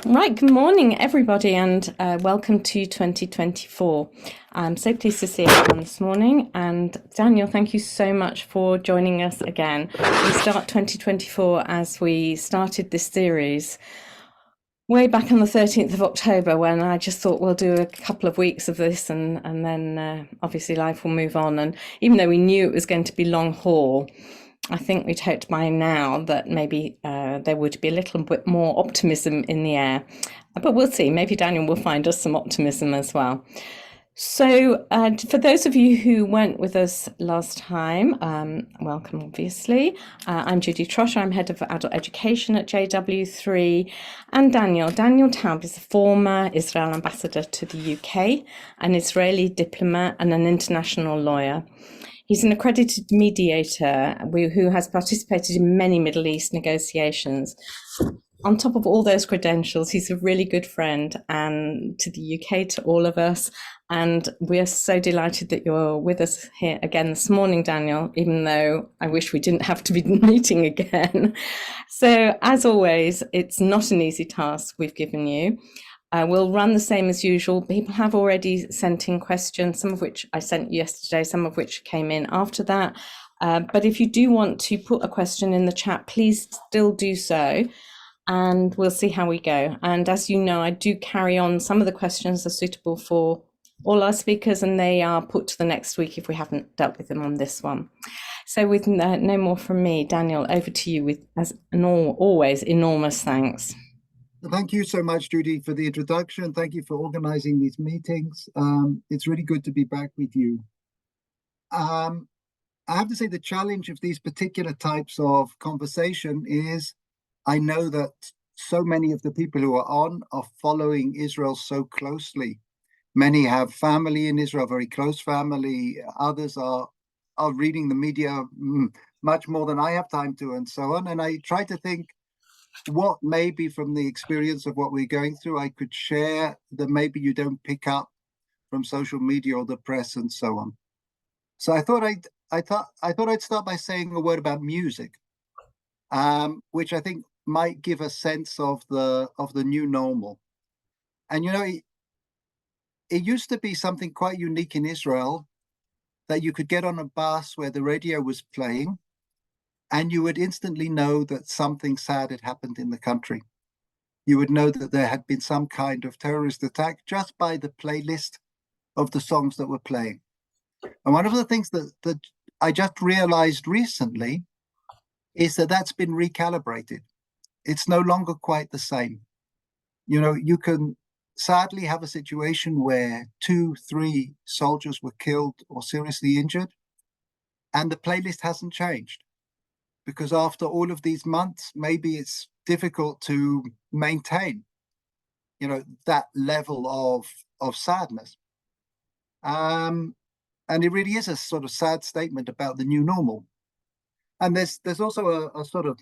Right, good morning, everybody, and welcome to 2024. I'm so pleased to see everyone this morning. And Daniel, thank you so much for joining us again. We start 2024 as we started this series way back on the 13th of October, when I just thought we'll do a couple of weeks of this and then obviously life will move on. And even though we knew it was going to be long haul, I think we'd hoped by now that maybe there would be a little bit more optimism in the air. But we'll see. Maybe Daniel will find us some optimism as well. So, for those of you who weren't with us last time, welcome, obviously. I'm Judy Trotter. I'm head of adult education at JW3. And Daniel Taub is a former Israel ambassador to the UK, an Israeli diplomat, and an international lawyer. He's an accredited mediator who has participated in many Middle East negotiations. On top of all those credentials, he's a really good friend and to the UK, to all of us. And we're so delighted that you're with us here again this morning, Daniel, even though I wish we didn't have to be meeting again. So as always, it's not an easy task we've given you. We'll run the same as usual. People have already sent in questions, some of which I sent yesterday, some of which came in after that. But if you do want to put a question in the chat, please still do so, and we'll see how we go. And as you know, I do carry on. Some of the questions are suitable for all our speakers, and they are put to the next week if we haven't dealt with them on this one. So with no more from me, Daniel, over to you with, as always, enormous thanks. Thank you so much, Judy, for the introduction. Thank you for organizing these meetings. It's really good to be back with you. I have to say the challenge of these particular types of conversation is I know that so many of the people who are on are following Israel so closely. Many have family in Israel, very close family. Others are reading the media much more than I have time to, and so on. And I try to think what maybe from the experience of what we're going through I could share that maybe you don't pick up from social media or the press and so on. So I thought I'd start by saying a word about music, which I think might give a sense of the new normal. And you know, it used to be something quite unique in Israel that you could get on a bus where the radio was playing and you would instantly know that something sad had happened in the country. You would know that there had been some kind of terrorist attack just by the playlist of the songs that were playing. And one of the things that I just realized recently is that that's been recalibrated. It's no longer quite the same. You know, you can sadly have a situation where 2-3 soldiers were killed or seriously injured, and the playlist hasn't changed. Because after all of these months, maybe it's difficult to maintain, you know, that level of sadness. And it really is a sort of sad statement about the new normal. And there's also a sort of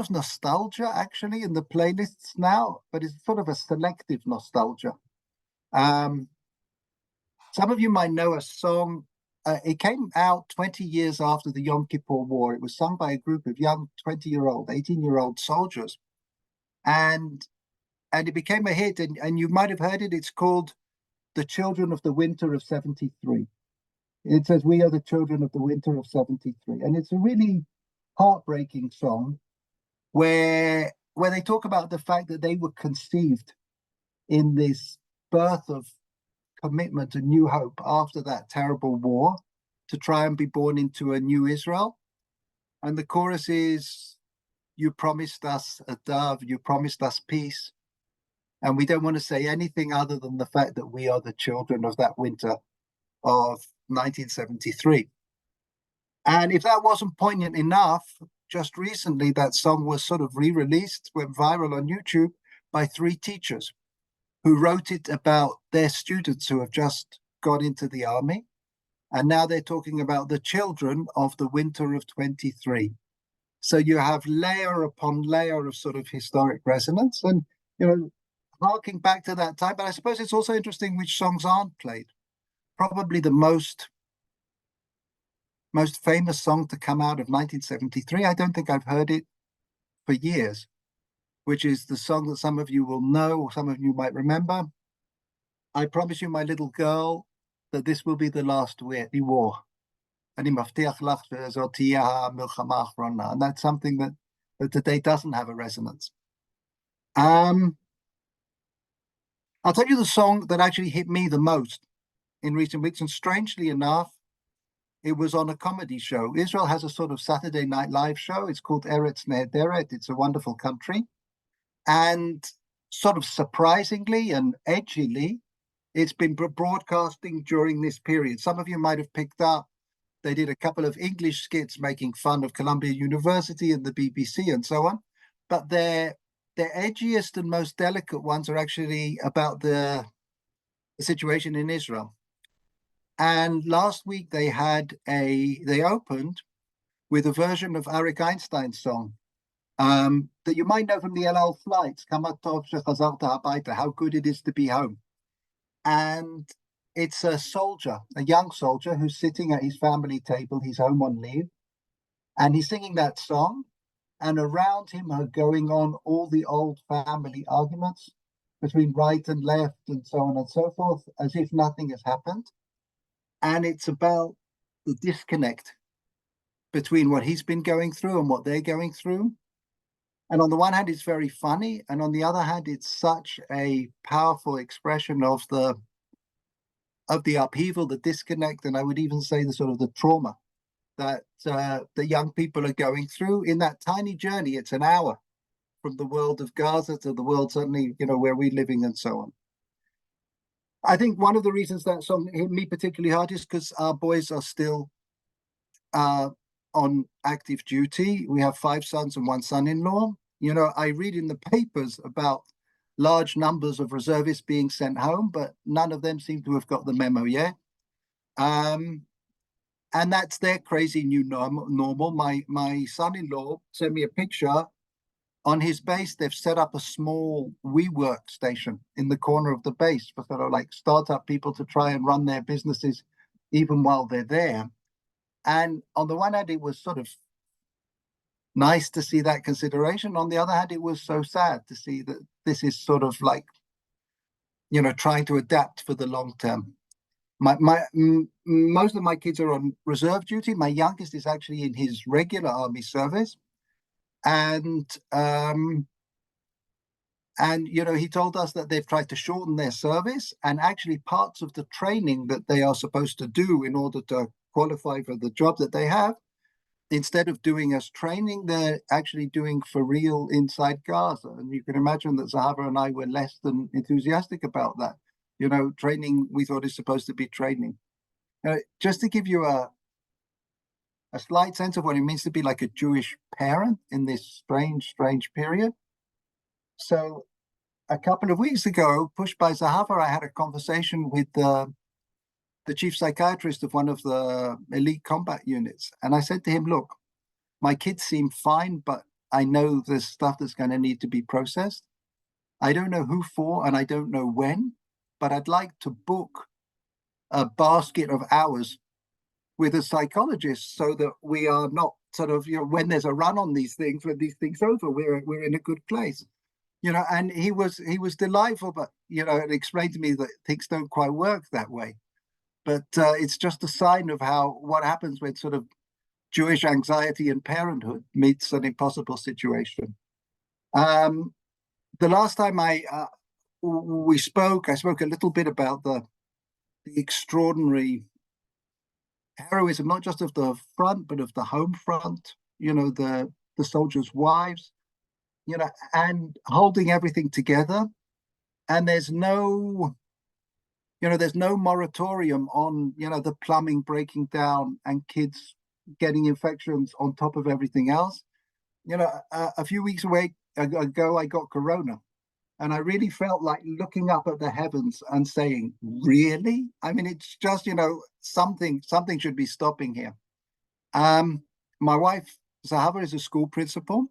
nostalgia actually in the playlists now, but it's sort of a selective nostalgia. Some of you might know a song. It came out 20 years after the Yom Kippur War. It was sung by a group of young 20-year-old, 18-year-old soldiers. And it became a hit, and you might have heard it. It's called The Children of the Winter of 73. It says, "We are the children of the winter of 73." And it's a really heartbreaking song where they talk about the fact that they were conceived in this birth of commitment and new hope after that terrible war to try and be born into a new Israel. And the chorus is, "You promised us a dove, you promised us peace. And we don't want to say anything other than the fact that we are the children of that winter of 1973. And if that wasn't poignant enough, just recently that song was sort of re-released, went viral on YouTube by 3 teachers who wrote it about their students who have just got into the army. And now they're talking about the children of the winter of 23. So you have layer upon layer of sort of historic resonance and, you know, harking back to that time. But I suppose it's also interesting which songs aren't played. Probably the most famous song to come out of 1973. I don't think I've heard it for years. which is the song that some of you will know, or some of you might remember. I promise you, my little girl, that this will be the last war. And that's something that today doesn't have a resonance. I'll tell you the song that actually hit me the most in recent weeks, and strangely enough, it was on a comedy show. Israel has a sort of Saturday Night Live show. It's called Eretz Nehederet. It's a wonderful country. And sort of surprisingly and edgily, it's been broadcasting during this period. Some of you might have picked up, they did a couple of English skits making fun of Columbia University and the BBC and so on. But their edgiest and most delicate ones are actually about the situation in Israel. And last week they opened with a version of Arik Einstein's song that you might know from the El Al flights, Kama Tov Shechazarta Habayta, how good it is to be home. And it's a soldier, a young soldier, who's sitting at his family table. He's home on leave, and he's singing that song. And around him are going on all the old family arguments between right and left and so on and so forth, as if nothing has happened. And it's about the disconnect between what he's been going through and what they're going through. And on the one hand, it's very funny. And on the other hand, it's such a powerful expression of the upheaval, the disconnect, and I would even say the sort of the trauma that the young people are going through in that tiny journey. It's an hour from the world of Gaza to the world suddenly, where we're living and so on. I think one of the reasons that song hit me particularly hard is because our boys are still on active duty. We have 5 sons and 1 son-in-law. I read in the papers about large numbers of reservists being sent home, but none of them seem to have got the memo yet. And that's their crazy new normal. My son-in-law sent me a picture. On his base, they've set up a small WeWork station in the corner of the base for sort of like startup people to try and run their businesses even while they're there. And on the one hand, it was sort of nice to see that consideration. On the other hand, it was so sad to see that this is sort of like, trying to adapt for the long term. Most of my kids are on reserve duty. My youngest is actually in his regular army service. And he told us that they've tried to shorten their service, and actually parts of the training that they are supposed to do in order to qualify for the job that they have, instead of doing as training, they're actually doing for real inside Gaza. And you can imagine that Zahava and I were less than enthusiastic about that. Training we thought is supposed to be training. Just to give you a slight sense of what it means to be like a Jewish parent in this strange period. So a couple of weeks ago, pushed by Zahava, I had a conversation with the chief psychiatrist of one of the elite combat units. And I said to him, look, my kids seem fine, but I know there's stuff that's going to need to be processed. I don't know who for, and I don't know when, but I'd like to book a basket of hours with a psychologist so that we are not sort of, when there's a run on these things, when these things over, we're in a good place. And he was delightful, but, it explained to me that things don't quite work that way. But it's just a sign of what happens when sort of Jewish anxiety and parenthood meets an impossible situation. The last time we spoke, I spoke a little bit about the extraordinary heroism, not just of the front, but of the home front, the soldiers' wives, and holding everything together. And there's no moratorium on, the plumbing breaking down and kids getting infections on top of everything else. A few weeks ago, I got corona. And I really felt like looking up at the heavens and saying, really? I mean, it's just, something should be stopping here. My wife, Zahava, is a school principal.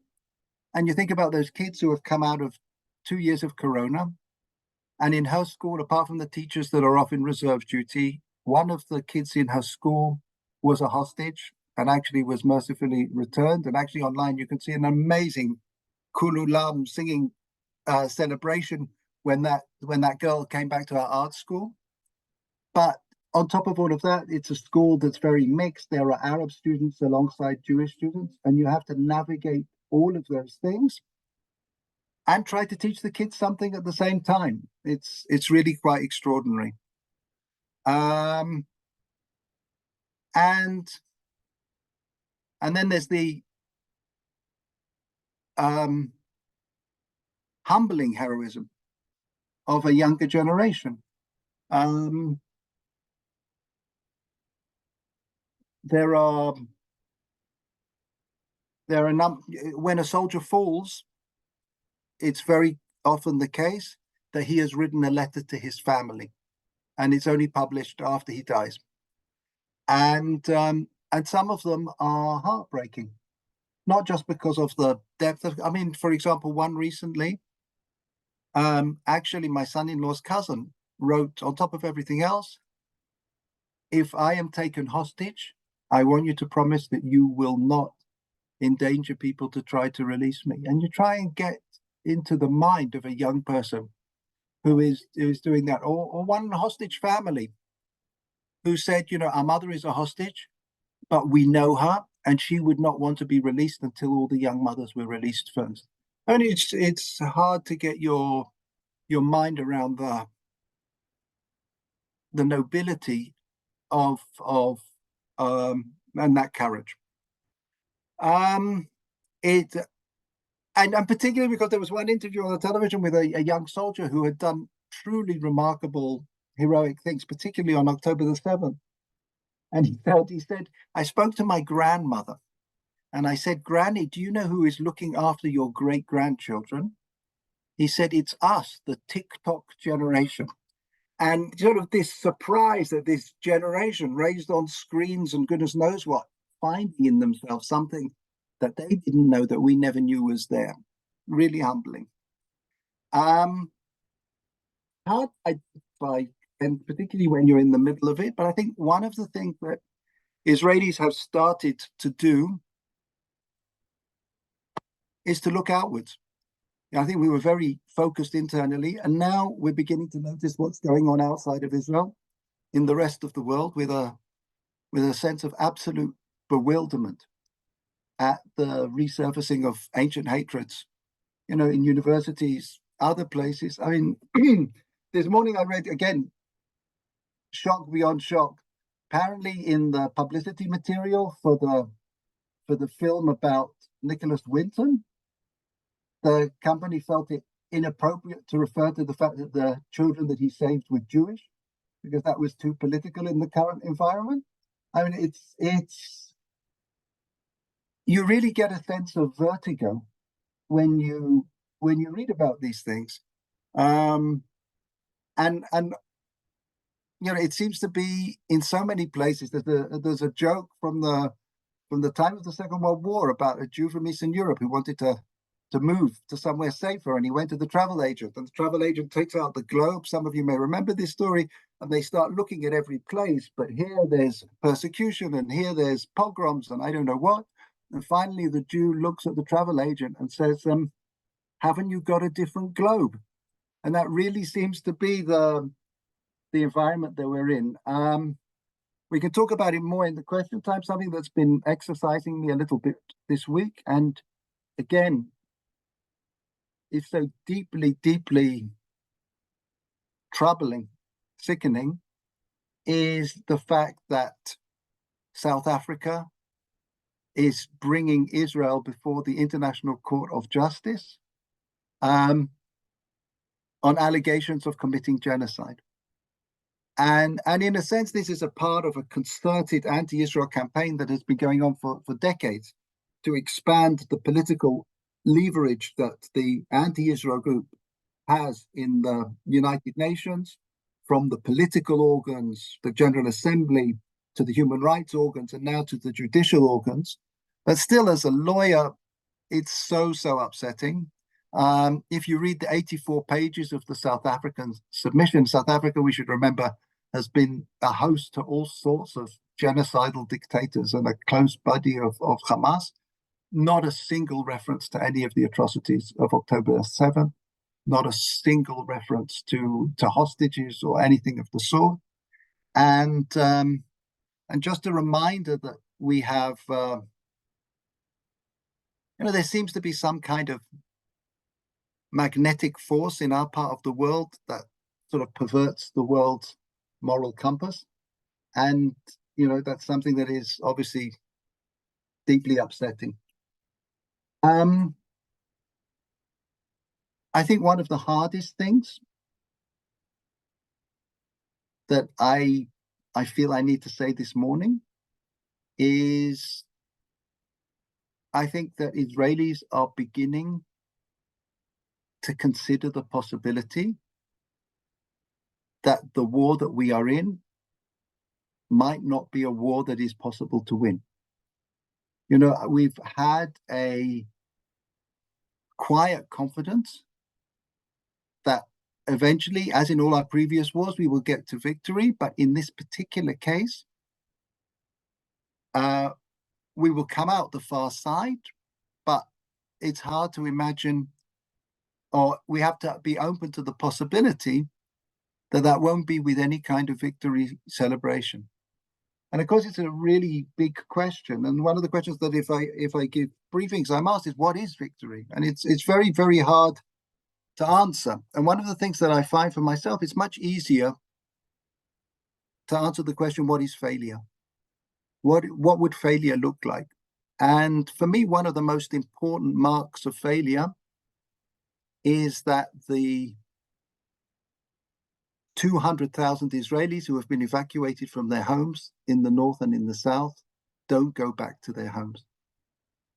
And you think about those kids who have come out of 2 years of corona. And in her school, apart from the teachers that are off in reserve duty, one of the kids in her school was a hostage and actually was mercifully returned. And actually online, you can see an amazing Kululam singing celebration when that girl came back to our art school. But on top of all of that, it's a school that's very mixed. There are Arab students alongside Jewish students, and you have to navigate all of those things and try to teach the kids something at the same time. It's really quite extraordinary. And then there's the humbling heroism of a younger generation. When a soldier falls, it's very often the case that he has written a letter to his family, and it's only published after he dies. And some of them are heartbreaking, not just because of the depth of, I mean, for example, one recently, actually my son-in-law's cousin wrote, on top of everything else, if I am taken hostage, I want you to promise that you will not endanger people to try to release me. And you try and get into the mind of a young person who is doing that. Or one hostage family who said, you know, our mother is a hostage, but we know her, and she would not want to be released until all the young mothers were released first. And it's hard to get your mind around the nobility of and that courage. And particularly because there was one interview on the television with a young soldier who had done truly remarkable heroic things, particularly on October the 7th. And he said, I spoke to my grandmother and I said, Granny, do you know who is looking after your great-grandchildren? He said, it's us, the TikTok generation. And sort of this surprise that this generation raised on screens and goodness knows what, finding in themselves something that they didn't know, that we never knew was there. Really humbling. Hard to identify, and particularly when you're in the middle of it. But I think one of the things that Israelis have started to do is to look outwards. I think we were very focused internally, and now we're beginning to notice what's going on outside of Israel, in the rest of the world, with a sense of absolute bewilderment at the resurfacing of ancient hatreds, you know, in universities, other places. I mean, this morning I read, again, shock beyond shock. Apparently in the publicity material for the film about Nicholas Winton, the company felt it inappropriate to refer to the fact that the children that he saved were Jewish, because that was too political in the current environment. I mean, it's you really get a sense of vertigo when you read about these things, and you know, it seems to be in so many places. There's a joke from the time of the Second World War about a Jew from Eastern Europe who wanted to move to somewhere safer, and he went to the travel agent, and the travel agent takes out the globe. Some of you may remember this story, and they start looking at every place, but here there's persecution, and here there's pogroms, and I don't know what. And finally the Jew looks at the travel agent and says, haven't you got a different globe? And that really seems to be the environment that we're in. We can talk about it more in the question time, something that's been exercising me a little bit this week. And again, it's so deeply, deeply troubling, sickening, is the fact that South Africa is bringing Israel before the International Court of Justice on allegations of committing genocide. And in a sense, this is a part of a concerted anti-Israel campaign that has been going on for decades to expand the political leverage that the anti-Israel group has in the United Nations, from the political organs, the General Assembly, to the human rights organs, and now to the judicial organs. But still, as a lawyer, it's so upsetting. If you read the 84 pages of the South African submission, South Africa, we should remember, has been a host to all sorts of genocidal dictators and a close buddy of Hamas. not a single reference to any of the atrocities of October 7th, not a single reference to hostages or anything of the sort. And just a reminder that we have, there seems to be some kind of magnetic force in our part of the world that sort of perverts the world's moral compass. And, that's something that is obviously deeply upsetting. I think one of the hardest things that I feel I need to say this morning is I think that Israelis are beginning to consider the possibility that the war that we are in might not be a war that is possible to win. We've had a quiet confidence that eventually, as in all our previous wars, we will get to victory. But in this particular case, we will come out the far side. But it's hard to imagine, or we have to be open to the possibility that won't be with any kind of victory celebration. And of course, it's a really big question. And one of the questions that if I give briefings, I'm asked is, what is victory? And it's very, very hard to answer. And one of the things that I find for myself, it's much easier to answer the question, what is failure? What would failure look like? And for me, one of the most important marks of failure is that the 200,000 Israelis who have been evacuated from their homes in the north and in the south don't go back to their homes.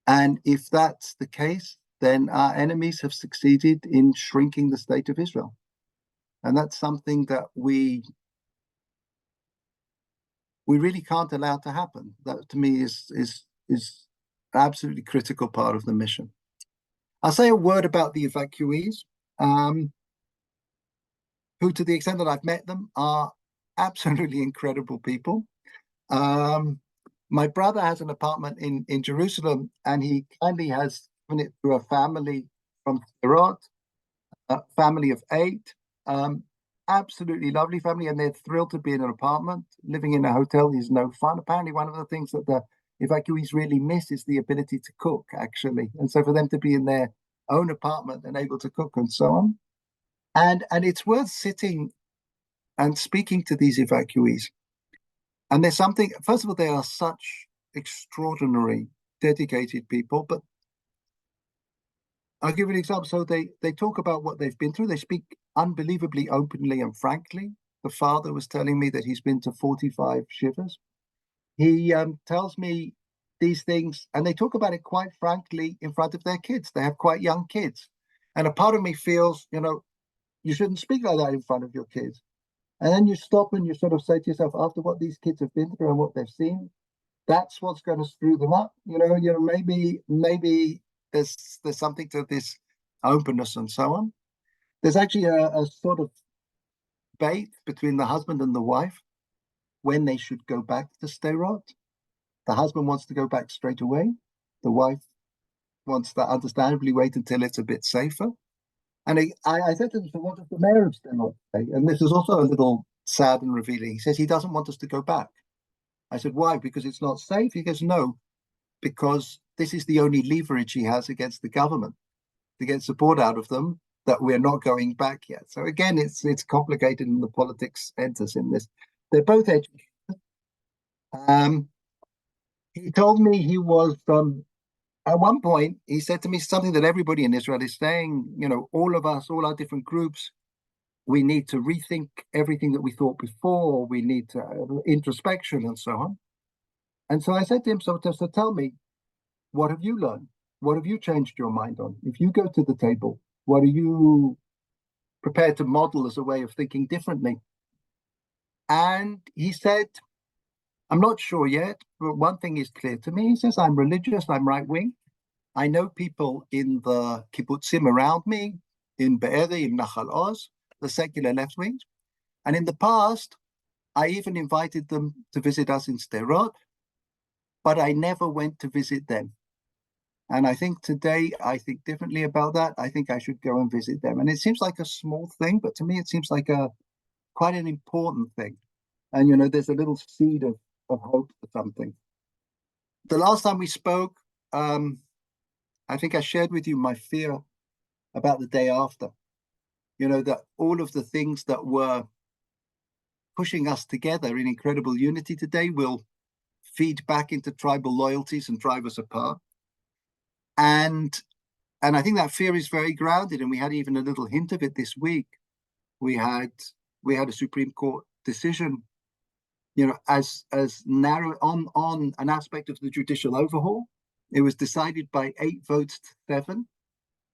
And if that's the case, then our enemies have succeeded in shrinking the state of Israel. And that's something that we really can't allow to happen. That, to me, is absolutely critical part of the mission. I'll say a word about the evacuees, who, to the extent that I've met them, are absolutely incredible people. My brother has an apartment in Jerusalem, and he kindly has given it to a family from Sderot, a family of 8. Absolutely lovely family, and they're thrilled to be in an apartment. Living in a hotel is no fun. Apparently, one of the things that the evacuees really miss is the ability to cook, actually. And so for them to be in their own apartment and able to cook and so on. And it's worth sitting and speaking to these evacuees. And there's something, first of all, they are such extraordinary, dedicated people. But I'll give you an example. So they talk about what they've been through. They speak unbelievably openly and frankly. The father was telling me that he's been to 45 shivers. He tells me these things, and they talk about it quite frankly in front of their kids. They have quite young kids. And a part of me feels, you shouldn't speak like that in front of your kids. And then you stop and you sort of say to yourself, after what these kids have been through and what they've seen, that's what's going to screw them up. Maybe there's something to this openness and so on. There's actually a sort of debate between the husband and the wife when they should go back to Sderot. The husband wants to go back straight away. The wife wants to understandably wait until it's a bit safer. And I said to him, so what does the mayor of Sderot say? And this is also a little sad and revealing. He says he doesn't want us to go back. I said, why? Because it's not safe? He goes, no, because this is the only leverage he has against the government to get support out of them, that we're not going back yet. So again, it's complicated, and the politics enters in this. They're both educated. He told me he was at one point, he said to me something that everybody in Israel is saying, all of us, all our different groups, we need to rethink everything that we thought before. We need to introspection and so on. And so I said to him, so tell me, what have you learned? What have you changed your mind on? If you go to the table, what are you prepared to model as a way of thinking differently? And he said, I'm not sure yet, but one thing is clear to me. He says, I'm religious, I'm right-wing. I know people in the kibbutzim around me, in Be'eri, in Nachal Oz, the secular left wing. And in the past, I even invited them to visit us in Sderot, but I never went to visit them. And I think today I think differently about that. I think I should go and visit them. And it seems like a small thing, but to me it seems like quite an important thing. And there's a little seed of hope for something. The last time we spoke, I think I shared with you my fear about the day after. That all of the things that were pushing us together in incredible unity today will feed back into tribal loyalties and drive us apart. And I think that fear is very grounded, and we had even a little hint of it this week. We had a Supreme Court decision, as narrow on an aspect of the judicial overhaul. It was decided by 8 votes to 7,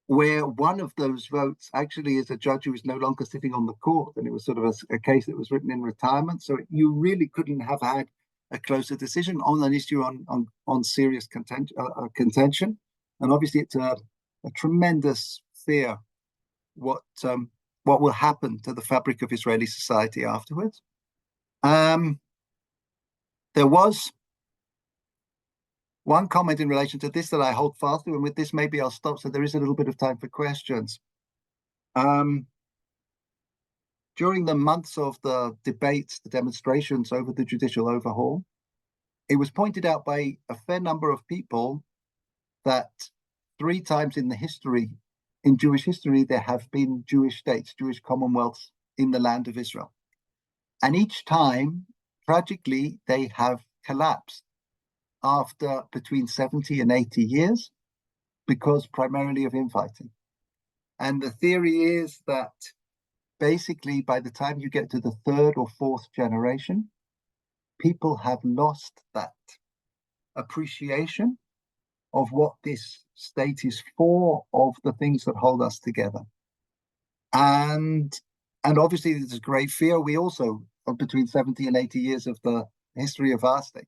where one of those votes actually is a judge who is no longer sitting on the court, and it was sort of a case that was written in retirement. So you really couldn't have had a closer decision on an issue on serious contention. And obviously, it's a tremendous fear what will happen to the fabric of Israeli society afterwards. There was one comment in relation to this that I hold fast to, and with this maybe I'll stop so there is a little bit of time for questions. During the months of the debates, the demonstrations over the judicial overhaul, it was pointed out by a fair number of people that 3 times in Jewish history, there have been Jewish states, Jewish commonwealths in the land of Israel. And each time, tragically, they have collapsed after between 70 and 80 years, because primarily of infighting. And the theory is that basically by the time you get to the 3rd or 4th generation, people have lost that appreciation of what this state is for, of the things that hold us together. And obviously there's a great fear. We also have between 70 and 80 years of the history of our state.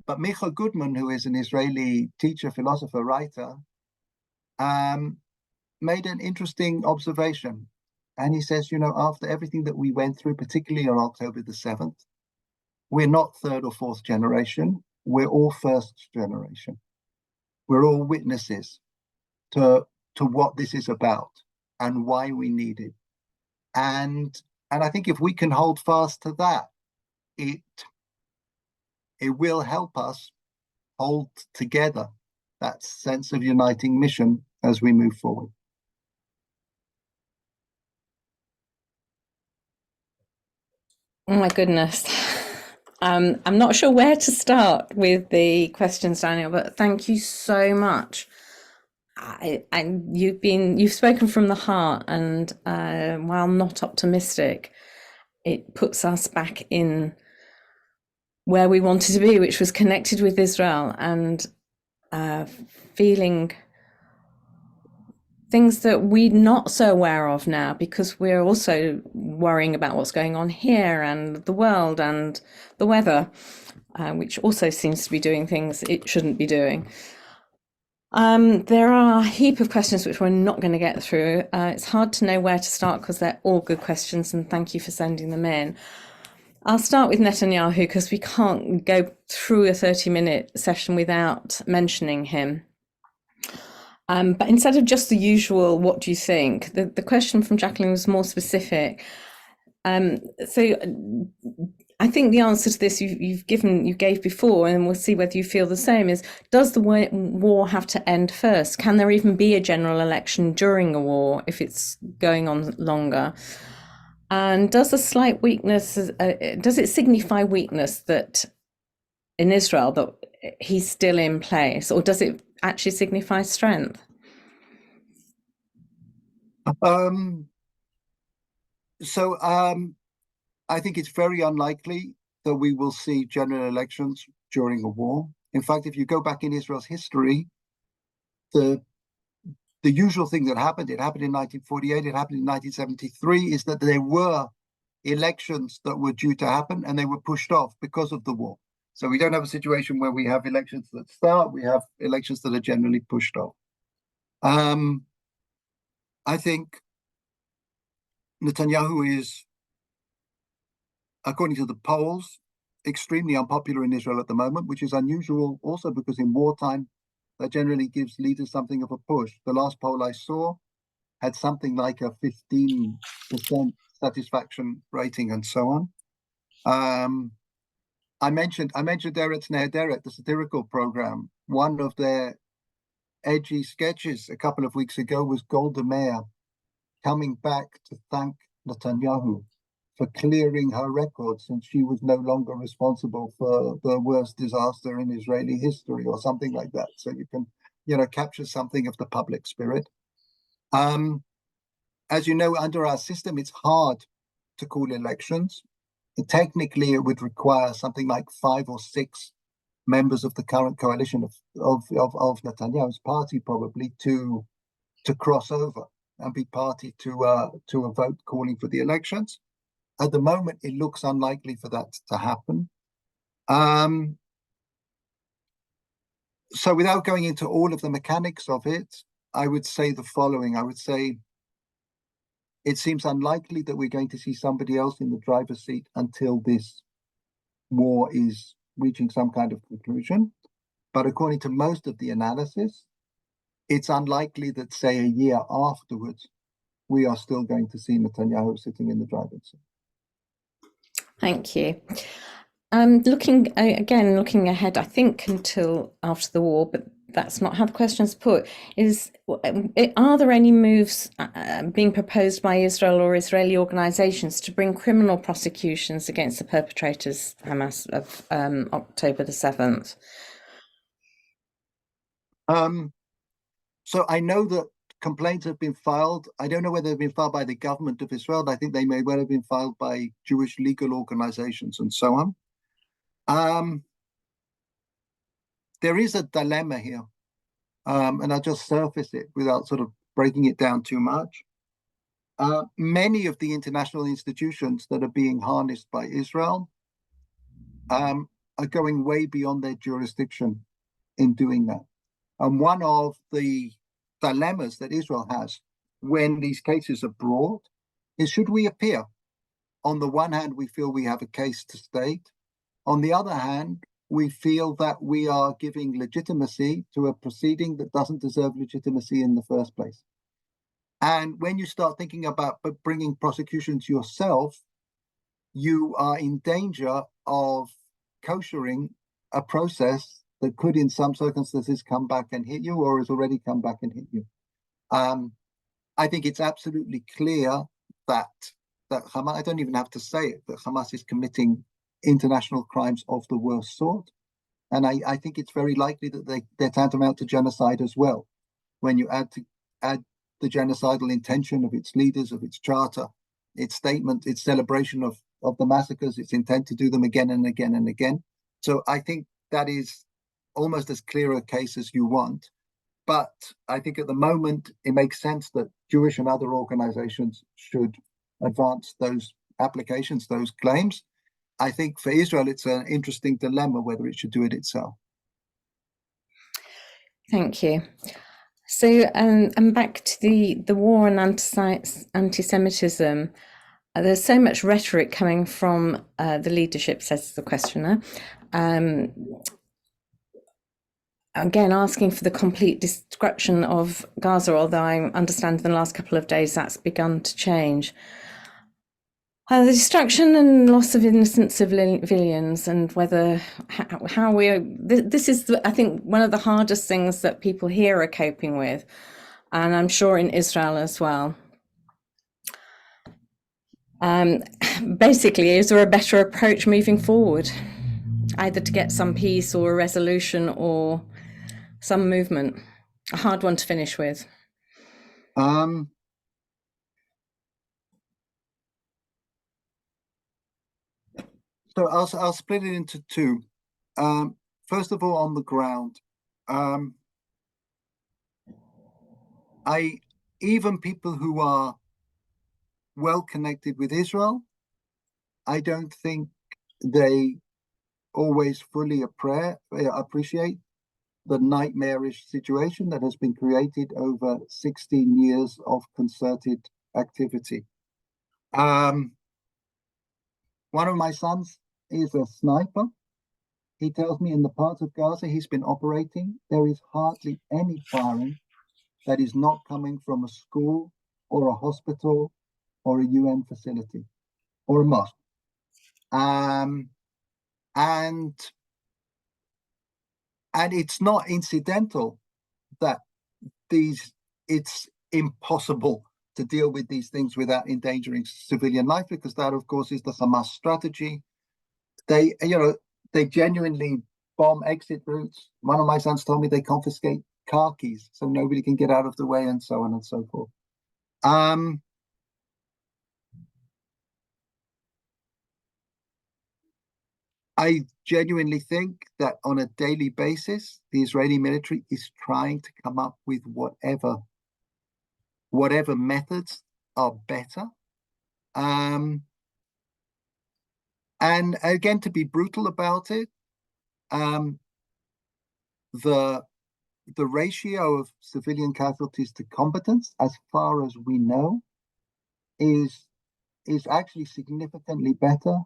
But Micha Goodman, who is an Israeli teacher, philosopher, writer, made an interesting observation. And he says, after everything that we went through, particularly on October the 7th, we're not 3rd or 4th generation. We're all 1st generation. We're all witnesses to what this is about and why we need it. And I think if we can hold fast to that, it will help us hold together that sense of uniting mission as we move forward. Oh my goodness. I'm not sure where to start with the questions, Daniel, but thank you so much. You've spoken from the heart, and while not optimistic, it puts us back in where we wanted to be, which was connected with Israel and feeling things that we're not so aware of now, because we're also worrying about what's going on here and the world and the weather, which also seems to be doing things it shouldn't be doing. There are a heap of questions which we're not going to get through. It's hard to know where to start because they're all good questions, and thank you for sending them in. I'll start with Netanyahu because we can't go through a 30-minute session without mentioning him. But instead of just the usual, what do you think? The question from Jacqueline was more specific. So I think the answer to this you gave before, and we'll see whether you feel the same, is does the war have to end first? Can there even be a general election during a war if it's going on longer? And does a slight weakness, does it signify weakness that in Israel that he's still in place, or does it actually signify strength? I think it's very unlikely that we will see general elections during a war. In fact, if you go back in Israel's history, the usual thing that happened, it happened in 1948, it happened in 1973, is that there were elections that were due to happen and they were pushed off because of the war. So we don't have a situation where we have elections that start, we have elections that are generally pushed off. I think Netanyahu is, according to the polls, extremely unpopular in Israel at the moment, which is unusual also because in wartime, That generally gives leaders something of a push. The last poll I saw had something like a 15% satisfaction rating and so on. I mentioned Eretz Nehederet, the satirical program. One of their edgy sketches a couple of weeks ago was Golda Meir coming back to thank Netanyahu for clearing her record since she was no longer responsible for the worst disaster in Israeli history or something like that. So you can, capture something of the public spirit. As you know, under our system, it's hard to call elections. Technically, it would require something like 5 or 6 members of the current coalition of Netanyahu's party probably to cross over and be party to a vote calling for the elections. At the moment, it looks unlikely for that to happen. So without going into all of the mechanics of it, I would say the following. I would say it seems unlikely that we're going to see somebody else in the driver's seat until this war is reaching some kind of conclusion. But according to most of the analysis, it's unlikely that, say, a year afterwards, we are still going to see Netanyahu sitting in the driver's seat. Thank you. Looking ahead, I think until after the war, but that's not how the question's put, are there any moves being proposed by Israel or Israeli organizations to bring criminal prosecutions against the perpetrators, Hamas, of October the 7th? So I know that complaints have been filed. I don't know whether they've been filed by the government of Israel. I think they may well have been filed by Jewish legal organizations and so on. There is a dilemma here, and I'll just surface it without sort of breaking it down too much. Many of the international institutions that are being harnessed by Israel are going way beyond their jurisdiction in doing that. And one of the dilemmas that Israel has when these cases are brought is, should we appear? On the one hand, we feel we have a case to state. On the other hand, we feel that we are giving legitimacy to a proceeding that doesn't deserve legitimacy in the first place. And when you start thinking about bringing prosecutions yourself, you are in danger of koshering a process that could, in some circumstances, come back and hit you, or has already come back and hit you. I think it's absolutely clear that Hamas, I don't even have to say it, that Hamas is committing international crimes of the worst sort. And I think it's very likely that they're tantamount to genocide as well. When you add the genocidal intention of its leaders, of its charter, its statement, its celebration of the massacres, its intent to do them again and again and again. So I think that is almost as clear a case as you want. But I think at the moment, it makes sense that Jewish and other organizations should advance those applications, those claims. I think for Israel, it's an interesting dilemma whether it should do it itself. Thank you. So, and back to the war and anti-Semitism. There's so much rhetoric coming from the leadership, says the questioner. Again, asking for the complete destruction of Gaza, although I understand in the last couple of days that's begun to change. The destruction and loss of innocent civilians, and whether how we are, this is, I think, one of the hardest things that people here are coping with, and I'm sure in Israel as well. Basically, is there a better approach moving forward, either to get some peace or a resolution or some movement? A hard one to finish with. So I'll split it into two. First of all, on the ground, even people who are well connected with Israel, I don't think they always fully appreciate the nightmarish situation that has been created over 16 years of concerted activity. One of my sons is a sniper. He tells me in the parts of Gaza he's been operating, there is hardly any firing that is not coming from a school or a hospital or a UN facility or a mosque. And it's not incidental that it's impossible to deal with these things without endangering civilian life, because that, of course, is the Hamas strategy. They genuinely bomb exit routes. One of my sons told me they confiscate car keys so nobody can get out of the way, and so on and so forth. I genuinely think that on a daily basis, the Israeli military is trying to come up with whatever methods are better. And again, to be brutal about it, the ratio of civilian casualties to combatants, as far as we know, is actually significantly better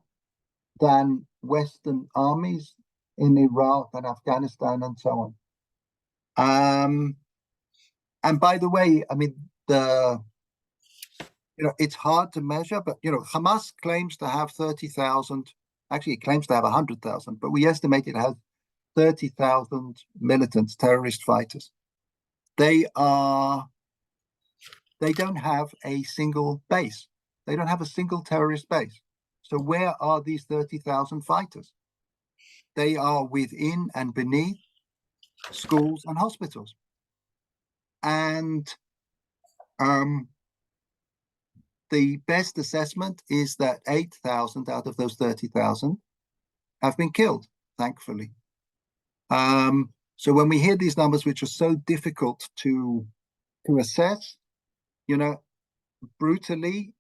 than Western armies in Iraq and Afghanistan and so on. And by the way, I mean, it's hard to measure, but Hamas claims to have 30,000. Actually, it claims to have 100,000, but we estimate it has 30,000 militants, terrorist fighters. They don't have a single base. They don't have a single terrorist base. So where are these 30,000 fighters? They are within and beneath schools and hospitals. And the best assessment is that 8,000 out of those 30,000 have been killed, thankfully. So when we hear these numbers, which are so difficult to assess, brutally,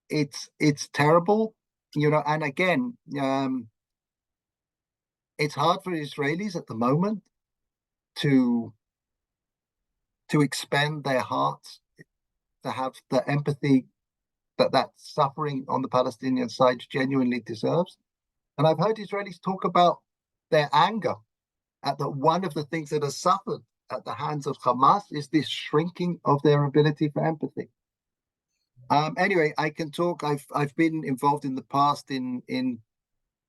it's terrible, and again, it's hard for Israelis at the moment to expend their hearts, to have the empathy that suffering on the Palestinian side genuinely deserves. And I've heard Israelis talk about their anger at that one of the things that has suffered at the hands of Hamas is this shrinking of their ability for empathy. Anyway, I can talk. I've been involved in the past in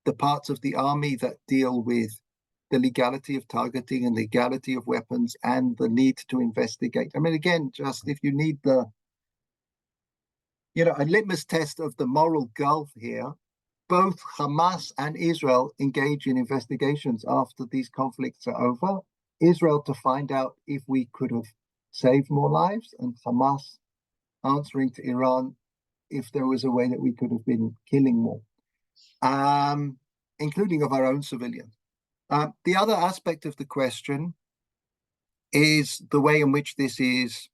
the parts of the army that deal with the legality of targeting and legality of weapons and the need to investigate. I mean, again, just if you need a litmus test of the moral gulf here, both Hamas and Israel engage in investigations after these conflicts are over. Israel to find out if we could have saved more lives, and Hamas answering to Iran if there was a way that we could have been killing more, including of our own civilians. The other aspect of the question is the way in which this is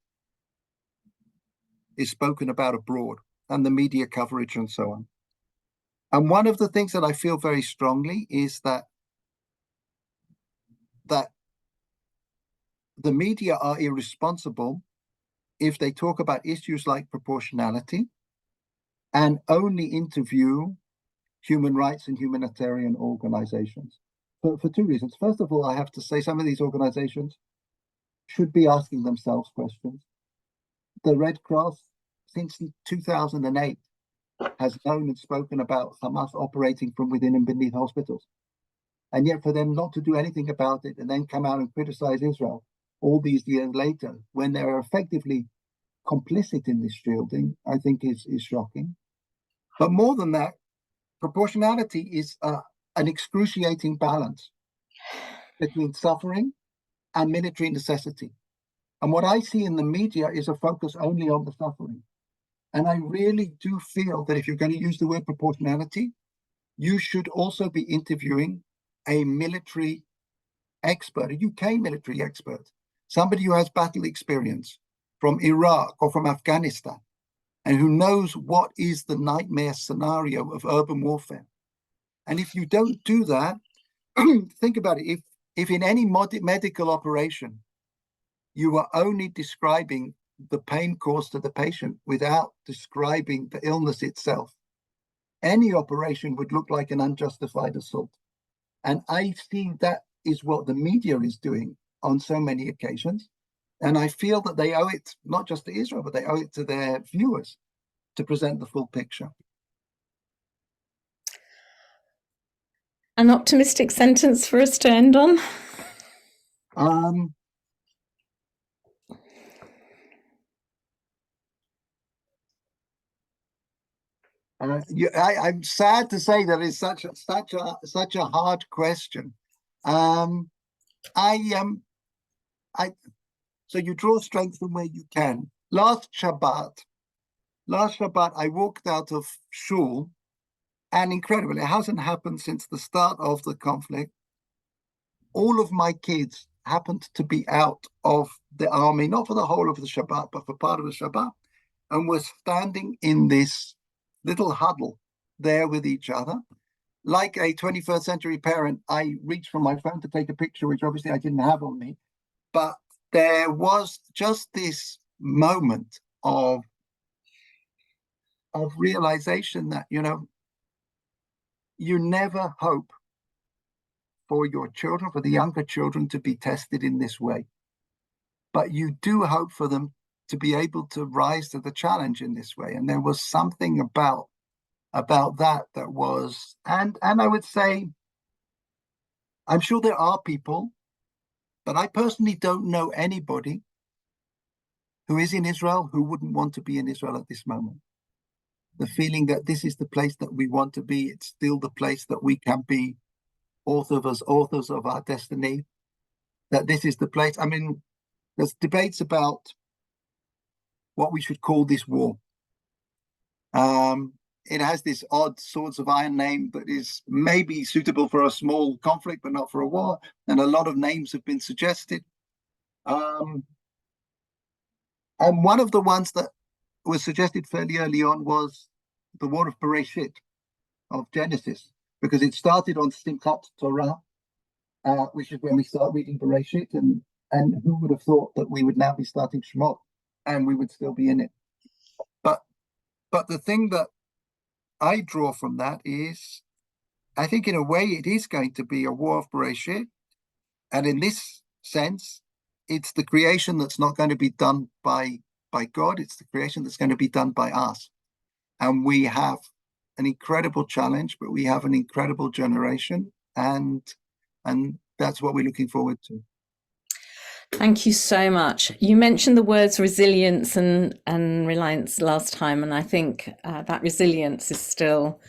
spoken about abroad and the media coverage and so on. And one of the things that I feel very strongly is that the media are irresponsible if they talk about issues like proportionality and only interview human rights and humanitarian organizations. For two reasons. First of all, I have to say some of these organizations should be asking themselves questions. The Red Cross, since 2008, has known and spoken about Hamas operating from within and beneath hospitals. And yet for them not to do anything about it and then come out and criticize Israel all these years later, when they're effectively complicit in this shielding, I think is shocking. But more than that, proportionality is an excruciating balance between suffering and military necessity. And what I see in the media is a focus only on the suffering. And I really do feel that if you're going to use the word proportionality, you should also be interviewing a military expert, a UK military expert, somebody who has battle experience from Iraq or from Afghanistan, and who knows what is the nightmare scenario of urban warfare. And if you don't do that, think about it. If in any medical operation, you are only describing the pain caused to the patient without describing the illness itself, any operation would look like an unjustified assault. And I see that is what the media is doing on so many occasions. And I feel that they owe it not just to Israel, but they owe it to their viewers to present the full picture. An optimistic sentence for us to end on? I'm sad to say that it's such a hard question. So you draw strength from where you can. Last Shabbat, I walked out of shul, and incredibly, it hasn't happened since the start of the conflict. All of my kids happened to be out of the army, not for the whole of the Shabbat, but for part of the Shabbat, and were standing in this little huddle there with each other. Like a 21st century parent, I reached for my phone to take a picture, which obviously I didn't have on me. But there was just this moment of realization that, you never hope for your children, for the younger children, to be tested in this way. But you do hope for them to be able to rise to the challenge in this way. And there was something about that was, and I would say, I'm sure there are people, but I personally don't know anybody who is in Israel who wouldn't want to be in Israel at this moment. The feeling that this is the place that we want to be, it's still the place that we can be authors of our destiny, that this is the place. I mean, there's debates about what we should call this war. It has this odd Swords of Iron name that is maybe suitable for a small conflict, but not for a war. And a lot of names have been suggested. And one of the ones that was suggested fairly early on was the War of Bereshit, of Genesis, because it started on Simchat Torah, which is when we start reading Bereshit, and who would have thought that we would now be starting Shemot, and we would still be in it. But the thing that I draw from that is, I think in a way it is going to be a war of Bereshit, and in this sense, it's the creation that's not going to be done by God, it's the creation that's going to be done by us. And we have an incredible challenge, but we have an incredible generation, and that's what we're looking forward to. Thank you so much. You mentioned the words resilience and reliance last time, and I think that resilience is still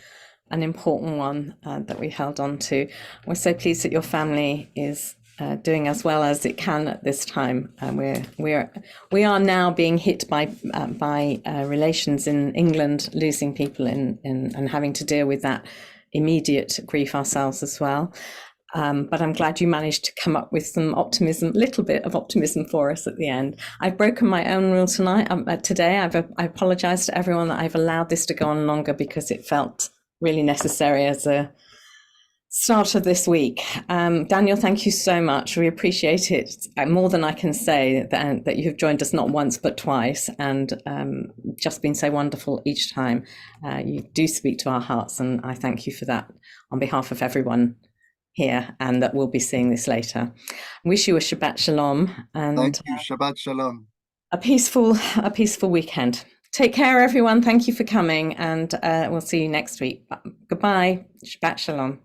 an important one that we held on to. We're so pleased that your family is doing as well as it can at this time. We are now being hit by relations in England, losing people and having to deal with that immediate grief ourselves as well. But I'm glad you managed to come up with some optimism, little bit of optimism for us at the end. I've broken my own rule today. I apologize to everyone that I've allowed this to go on longer because it felt really necessary as a start of this week. Daniel, thank you so much. We appreciate it more than I can say that you have joined us not once but twice, and just been so wonderful each time. You do speak to our hearts, and I thank you for that on behalf of everyone here and that we'll be seeing this later. I wish you a Shabbat Shalom, and thank you. Shabbat Shalom. A peaceful weekend. Take care, everyone. Thank you for coming, and we'll see you next week. Goodbye. Shabbat Shalom.